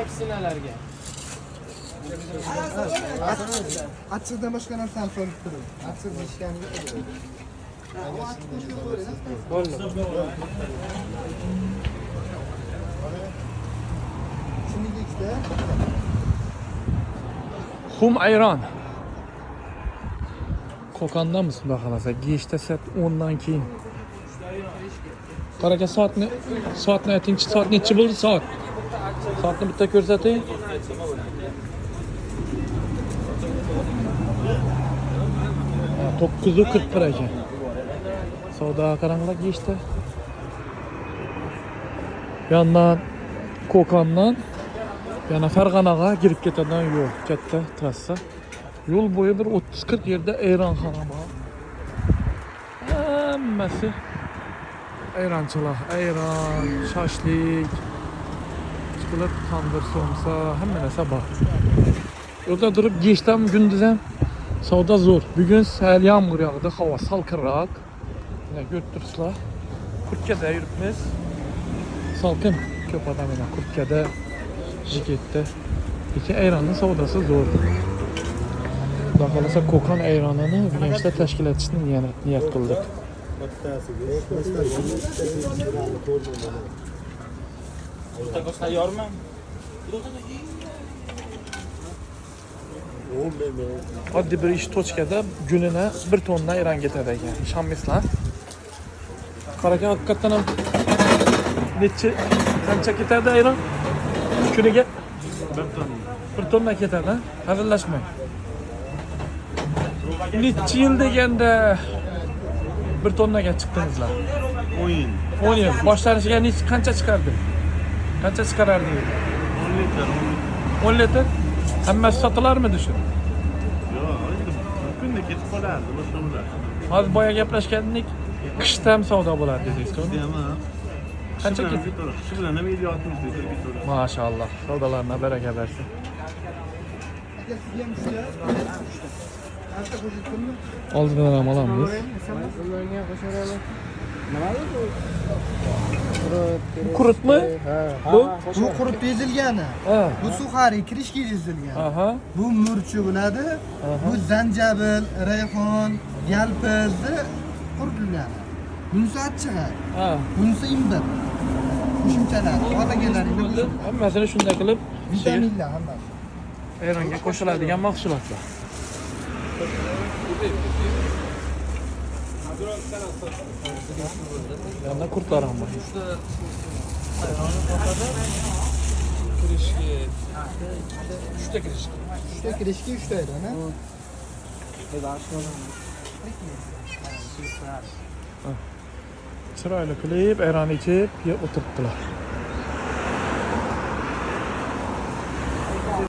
Vaksinalarga. Achchiqdan boshqa narsani solib turing. Achchiq deyishganiga Bo'ldi. Shunga ikkita. Xum ayron. Qo'qondamiz xudo xolasa. Geshta soat 10 dan keyin. Qaraga soatni aytingchi, soat nechi bo'ldi soat? Soatni bitta ko'rsating. Ha, 9:41 ekan. Savdo qaranglar geshta. Bu yandan Qo'qondan yana Farg'onaga kirib ketadigan yo'l, katta trassa. Yo'l bo'yi bir 30-40 yerda ayronxona bor. Hammasi ayronchilar, ayron, shashlik, chokolat, tandir, somsa, hamma narsa bor. Yo'lda turib geshtam gündüz ham savdo zo'r. Bugun sal yomg'ir yog'di, havo salqinroq. Mana ko'rib turibsizlar. Kurtkada yuribmiz. Salqin, ko'p odam yana kurtkada, jiketda. Lekin ayronning savdosi zo'r. Xudo xolasa Qo'qon ayronini Urganchda tashkil etishni niyat qildik. Tayyormi? Oddiy bir ish tochkada kunini 1 tonna ayron ketadi ekan. Ishonmaysizlar. Qaragan haqiqatan ham qancha ketadi ayron? Kuniga 1 tonna ketadi, hazillashmang. Necha yil deganda 1 tonnaga chiqdingizlar? 10 yil. 10 yil. Boshlanishiga qancha chiqardi? Qancha chiqarardi? 10 litr. 10 litr. Hammasi sotilarmidi shu? Yo'q, kunda ketib qolardi, boshqa bo'lar. Hozir boya gaplashgandik, qishda ham savdo bo'ladi dedingiz-ku. Ham. Qancha ketdi? Shu bilan ham 50-60 litr ketadi. Maşallah. Savdolarına baraka bersin. Oldidan ham olamiz. Ularga qo'sharaman. Qurutmi? Bu qurut ezilgani. Ha. Bu suxari kirishki ezilgan. Aha. Bu murchi bo'ladi. Bu zanjabil, rayhon, yalpizni qurutilgani. Bunisi achchig'i. Ha. Bunisi imbir. Qo'shimchalar, odamlarning Hammasini shunday qilib vitaminlar hammasi. ayronga qo'shiladigan mahsulotlar. Yana kurtlar ham bor. Kirishki. 3 ta kirishki. 3 ta kirishki 3 ta ayron, ha? Chiroyli qilib ayron ichib o'tiribdilar.